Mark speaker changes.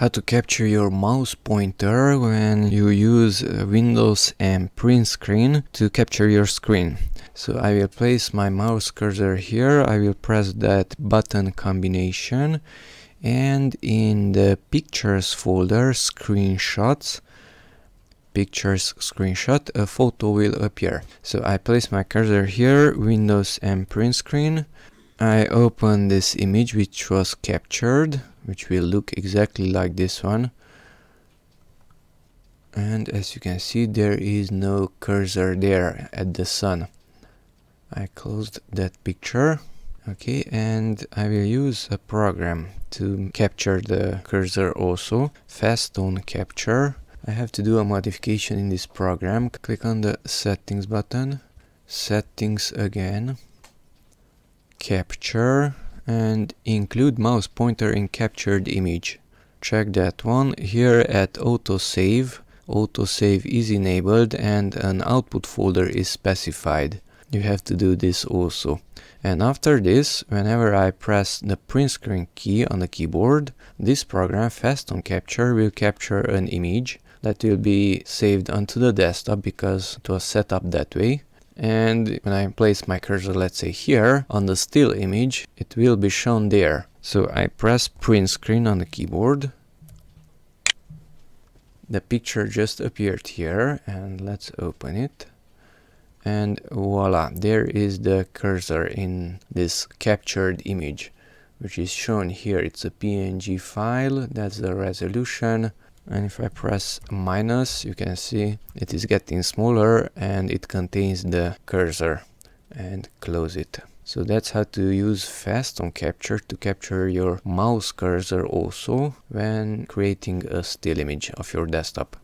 Speaker 1: How to capture your mouse pointer when you use Windows and print screen to capture your screen. So I will place my mouse cursor here, I will press that button combination, and in the pictures folder, screenshots, pictures screenshot, a photo will appear. So I place my cursor here, Windows and print screen. I open this image which was captured, which will look exactly like this one. And as you can see, there is no cursor there at the sun. I closed that picture. Okay, and I will use a program to capture the cursor also, FastStone Capture. I have to do a modification in this program. Click on the settings button, settings again, capture, and include mouse pointer in captured image. Check that one. Here at Autosave, Autosave is enabled and an output folder is specified. You have to do this also. And after this, whenever I press the print screen key on the keyboard, this program FastStone Capture will capture an image that will be saved onto the desktop because it was set up that way. And when I place my cursor, let's say here, on the still image, it will be shown there. So I press print screen on the keyboard. The picture just appeared here, and let's open it. And voila, there is the cursor in this captured image, which is shown here. It's a PNG file, that's the resolution. And if I press minus, you can see it is getting smaller and it contains the cursor. And close it. So that's how to use FastStone Capture to capture your mouse cursor also when creating a still image of your desktop.